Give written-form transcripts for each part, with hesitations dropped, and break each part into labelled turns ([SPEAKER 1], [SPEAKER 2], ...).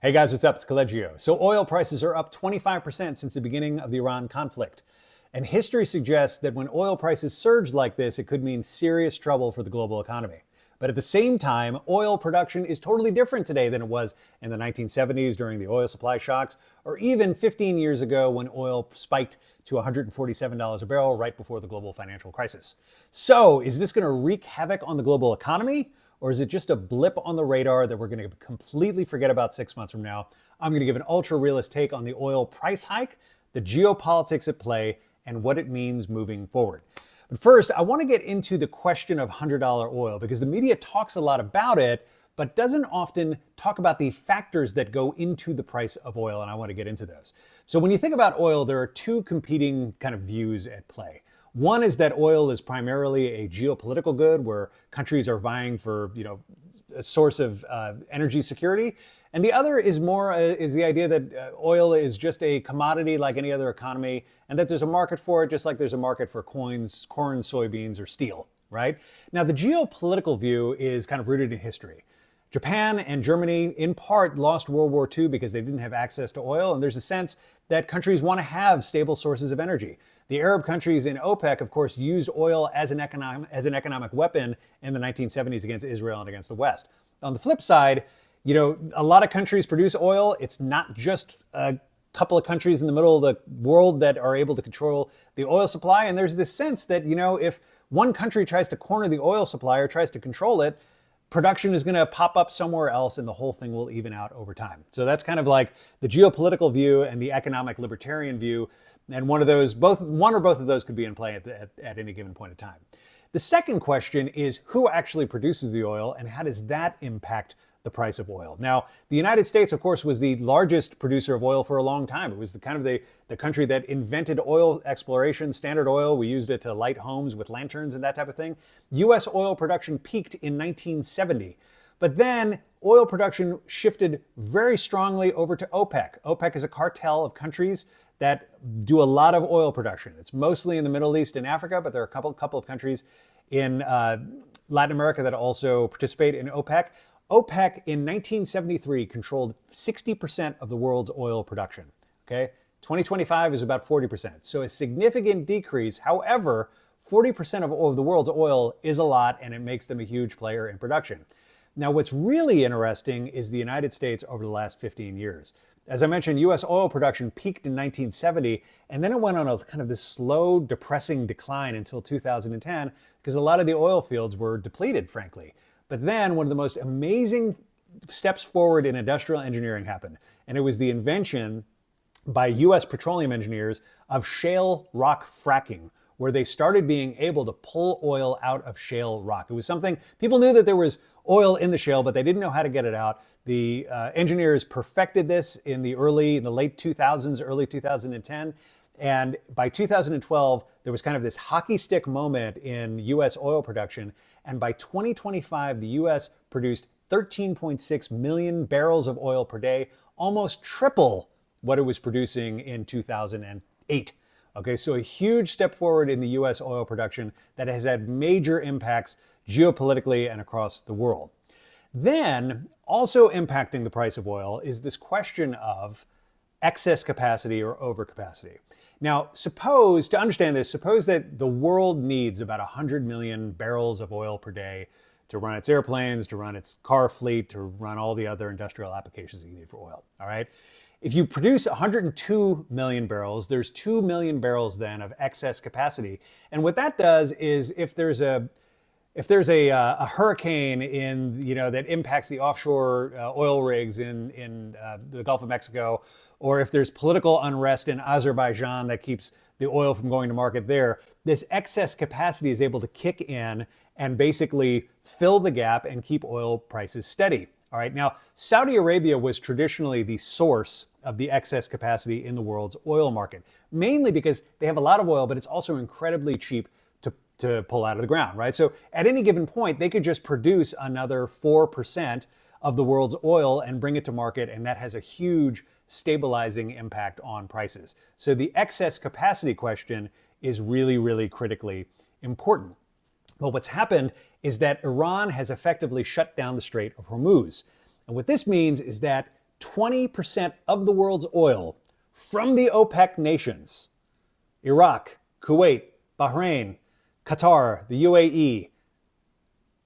[SPEAKER 1] Hey guys, what's up? It's Collegio. So oil prices are up 25% since the beginning of the Iran conflict. And history suggests that when oil prices surge like this, it could mean serious trouble for the global economy. But at the same time, oil production is totally different today than it was in the 1970s during the oil supply shocks, or even 15 years ago when oil spiked to $147 a barrel right before the global financial crisis. So is this going to wreak havoc on the global economy? Or is it just a blip on the radar that we're going to completely forget about 6 months from now? I'm going to give an ultra-realist take on the oil price hike, the geopolitics at play, and what it means moving forward. But first, I want to get into the question of $100 oil because the media talks a lot about it, but doesn't often talk about the factors that go into the price of oil, and I want to get into those. So when you think about oil, there are two competing kind of views at play. One is that oil is primarily a geopolitical good where countries are vying for, a source of energy security. And the other is is the idea that oil is just a commodity like any other economy, and that there's a market for it just like there's a market for coins, corn, soybeans, or steel, right? Now, the geopolitical view is kind of rooted in history. Japan and Germany, in part, lost World War II because they didn't have access to oil, and there's a sense that countries want to have stable sources of energy. The Arab countries in OPEC, of course, used oil as an economic weapon in the 1970s against Israel and against the West. On the flip side, a lot of countries produce oil. It's not just a couple of countries in the middle of the world that are able to control the oil supply, and there's this sense that, if one country tries to corner the oil supply or tries to control it, production is going to pop up somewhere else and the whole thing will even out over time. So that's kind of like the geopolitical view and the economic libertarian view. And one or both of those could be in play at any given point in time. The second question is who actually produces the oil and how does that impact the price of oil? Now, the United States, of course, was the largest producer of oil for a long time. It was the country that invented oil exploration, Standard Oil. We used it to light homes with lanterns and that type of thing. U.S. oil production peaked in 1970. But then oil production shifted very strongly over to OPEC. OPEC is a cartel of countries that do a lot of oil production. It's mostly in the Middle East and Africa, but there are a couple of countries in Latin America that also participate in OPEC. OPEC in 1973 controlled 60% of the world's oil production. Okay, 2025 is about 40%. So a significant decrease. However, 40% of the world's oil is a lot, and it makes them a huge player in production. Now, what's really interesting is the United States over the last 15 years. As I mentioned, U.S. oil production peaked in 1970, and then it went on a kind of this slow, depressing decline until 2010 because a lot of the oil fields were depleted, frankly. But then one of the most amazing steps forward in industrial engineering happened, and it was the invention by U.S. petroleum engineers of shale rock fracking, where they started being able to pull oil out of shale rock. It was something, people knew that there was oil in the shale, but they didn't know how to get it out. The engineers perfected this in the late 2000s, early 2010. And by 2012, there was kind of this hockey stick moment in U.S. oil production. And by 2025, the U.S. produced 13.6 million barrels of oil per day, almost triple what it was producing in 2008. Okay, so a huge step forward in the U.S. oil production that has had major impacts geopolitically and across the world. Then, also impacting the price of oil is this question of excess capacity or overcapacity. Now, suppose that the world needs about 100 million barrels of oil per day to run its airplanes, to run its car fleet, to run all the other industrial applications that you need for oil, all right? If you produce 102 million barrels, there's 2 million barrels then of excess capacity. And what that does is if there's a hurricane that impacts the offshore oil rigs in the Gulf of Mexico, or if there's political unrest in Azerbaijan that keeps the oil from going to market there, this excess capacity is able to kick in and basically fill the gap and keep oil prices steady. All right. Now, Saudi Arabia was traditionally the source of the excess capacity in the world's oil market, mainly because they have a lot of oil, but it's also incredibly cheap to pull out of the ground, right? So at any given point, they could just produce another 4% of the world's oil and bring it to market, and that has a huge stabilizing impact on prices. So the excess capacity question is really, really critically important. But what's happened is that Iran has effectively shut down the Strait of Hormuz. And what this means is that 20% of the world's oil from the OPEC nations, Iraq, Kuwait, Bahrain, Qatar, the UAE,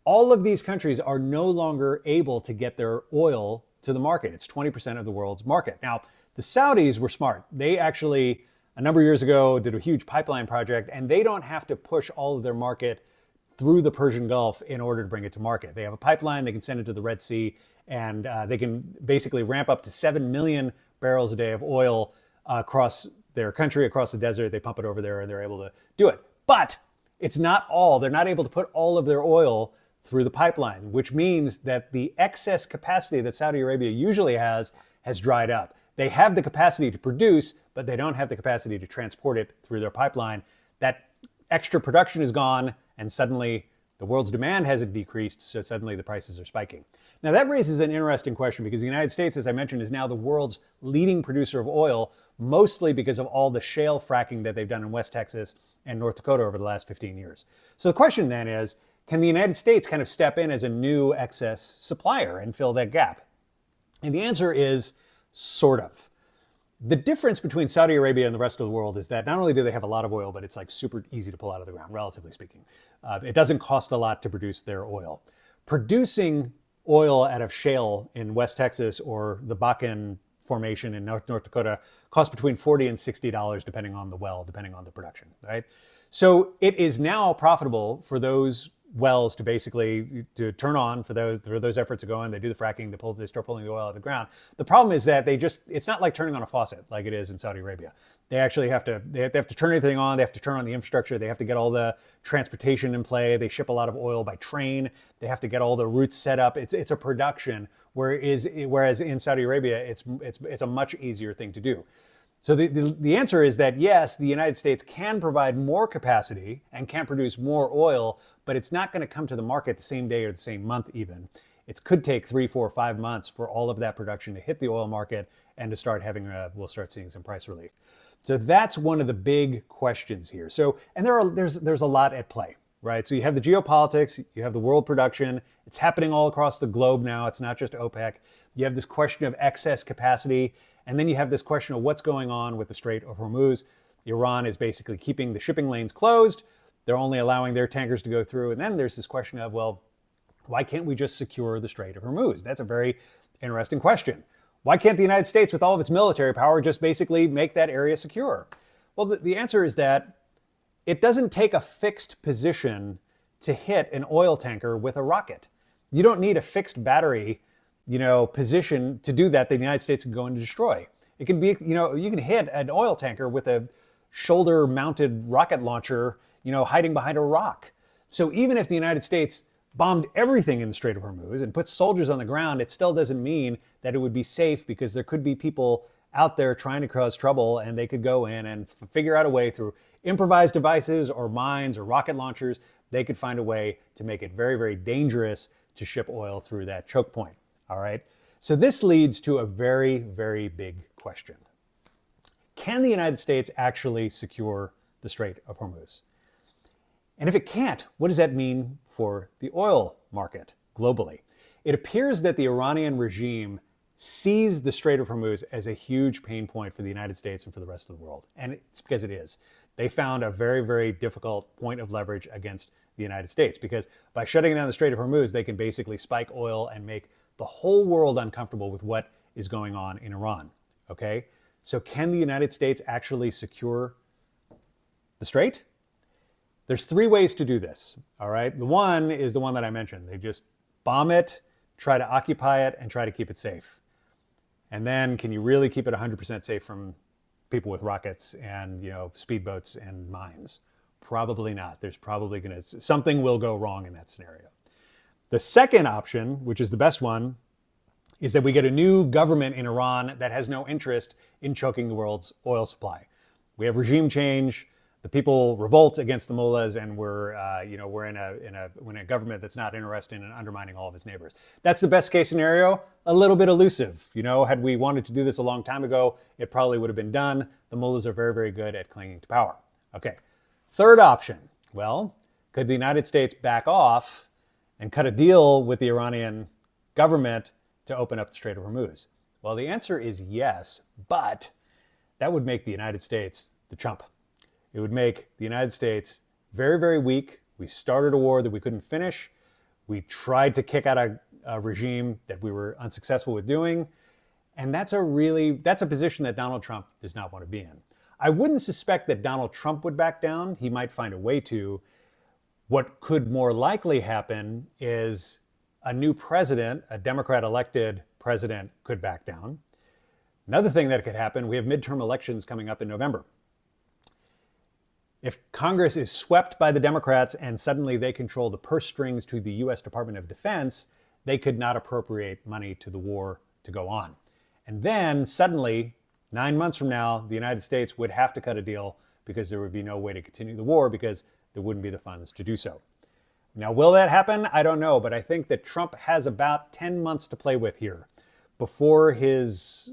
[SPEAKER 1] all of these countries are no longer able to get their oil to the market. It's 20% of the world's market. Now, the Saudis were smart. They actually, a number of years ago, did a huge pipeline project, and they don't have to push all of their market through the Persian Gulf in order to bring it to market. They have a pipeline, they can send it to the Red Sea, and they can basically ramp up to 7 million barrels a day of oil across their country, across the desert. They pump it over there, and they're able to do it. But it's not all. They're not able to put all of their oil through the pipeline, which means that the excess capacity that Saudi Arabia usually has dried up. They have the capacity to produce, but they don't have the capacity to transport it through their pipeline. That extra production is gone, and suddenly the world's demand hasn't decreased, so suddenly the prices are spiking. Now that raises an interesting question because the United States, as I mentioned, is now the world's leading producer of oil, mostly because of all the shale fracking that they've done in West Texas and North Dakota over the last 15 years. So the question then is, can the United States kind of step in as a new excess supplier and fill that gap? And the answer is sort of. The difference between Saudi Arabia and the rest of the world is that not only do they have a lot of oil, but it's like super easy to pull out of the ground, relatively speaking. It doesn't cost a lot to produce their oil. Producing oil out of shale in West Texas or the Bakken formation in North Dakota costs between $40 and $60 depending on the well, depending on the production, right? So it is now profitable for those wells to basically to turn on for those efforts to go in. They do the fracking, they start pulling the oil out of the ground. The problem is that it's not like turning on a faucet like it is in Saudi Arabia. They actually have to turn everything on. They have to turn on the infrastructure. They have to get all the transportation in play. They ship a lot of oil by train. They have to get all the routes set up. It's a production, whereas in Saudi Arabia, it's a much easier thing to do. So the answer is that yes, the United States can provide more capacity and can produce more oil, but it's not going to come to the market the same day or the same month even. It could take 3, 4, 5 months for all of that production to hit the oil market and to start we'll start seeing some price relief. So that's one of the big questions here. So, and there's a lot at play, right? So you have the geopolitics, you have the world production. It's happening all across the globe now. It's not just OPEC. You have this question of excess capacity. And then you have this question of what's going on with the Strait of Hormuz. Iran is basically keeping the shipping lanes closed. They're only allowing their tankers to go through. And then there's this question of, well, why can't we just secure the Strait of Hormuz? That's a very interesting question. Why can't the United States, with all of its military power, just basically make that area secure? Well, the answer is that it doesn't take a fixed position to hit an oil tanker with a rocket. You don't need a fixed battery position to do that the United States can go and destroy. It can be, you can hit an oil tanker with a shoulder-mounted rocket launcher, hiding behind a rock. So even if the United States bombed everything in the Strait of Hormuz and put soldiers on the ground, it still doesn't mean that it would be safe because there could be people out there trying to cause trouble and they could go in and figure out a way through improvised devices or mines or rocket launchers. They could find a way to make it very, very dangerous to ship oil through that choke point. All right. So this leads to a very, very big question. Can the United States actually secure the Strait of Hormuz? And if it can't, what does that mean for the oil market globally? It appears that the Iranian regime sees the Strait of Hormuz as a huge pain point for the United States and for the rest of the world. And it's because it is. They found a very, very difficult point of leverage against the United States because by shutting down the Strait of Hormuz, they can basically spike oil and make the whole world uncomfortable with what is going on in Iran, okay? So can the United States actually secure the strait? There's 3 ways to do this, all right? The one is the one that I mentioned. They just bomb it, try to occupy it, and try to keep it safe. And then can you really keep it 100% safe from people with rockets and, speedboats and mines? Probably not. There's probably something will go wrong in that scenario. The second option, which is the best one, is that we get a new government in Iran that has no interest in choking the world's oil supply. We have regime change. The people revolt against the mullahs, and we're in a government that's not interested in undermining all of its neighbors. That's the best case scenario. A little bit elusive. Had we wanted to do this a long time ago, it probably would have been done. The mullahs are very, very good at clinging to power. Okay. Third option. Well, could the United States back off and cut a deal with the Iranian government to open up the Strait of Hormuz? Well, the answer is yes, but that would make the United States the chump. It would make the United States very, very weak. We started a war that we couldn't finish. We tried to kick out a regime that we were unsuccessful with doing. And that's a position that Donald Trump does not want to be in. I wouldn't suspect that Donald Trump would back down. He might find a way to. What could more likely happen is a new president, a Democrat-elected president, could back down. Another thing that could happen, we have midterm elections coming up in November. If Congress is swept by the Democrats and suddenly they control the purse strings to the U.S. Department of Defense, they could not appropriate money to the war to go on. And then suddenly, 9 months from now, the United States would have to cut a deal because there would be no way to continue the war because there wouldn't be the funds to do so. Now, will that happen? I don't know, but I think that Trump has about 10 months to play with here before his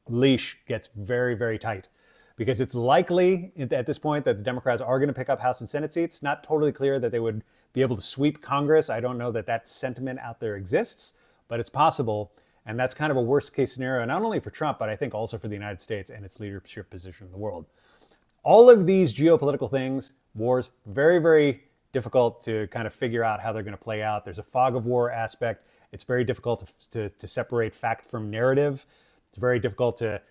[SPEAKER 1] leash gets very, very tight. Because it's likely at this point that the Democrats are going to pick up House and Senate seats. Not totally clear that they would be able to sweep Congress. I don't know that that sentiment out there exists, but it's possible. And that's kind of a worst case scenario, not only for Trump, but I think also for the United States and its leadership position in the world. All of these geopolitical things, wars, very, very difficult to kind of figure out how they're going to play out. There's a fog of war aspect. It's very difficult to separate fact from narrative. It's very difficult to,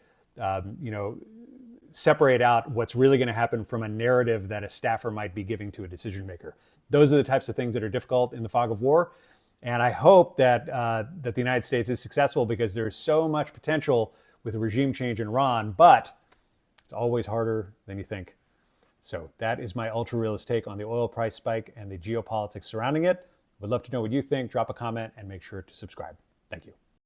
[SPEAKER 1] separate out what's really going to happen from a narrative that a staffer might be giving to a decision maker. Those are the types of things that are difficult in the fog of war. And I hope that the United States is successful because there's so much potential with a regime change in Iran, but it's always harder than you think. So that is my ultra-realist take on the oil price spike and the geopolitics surrounding it. Would love to know what you think. Drop a comment and make sure to subscribe. Thank you.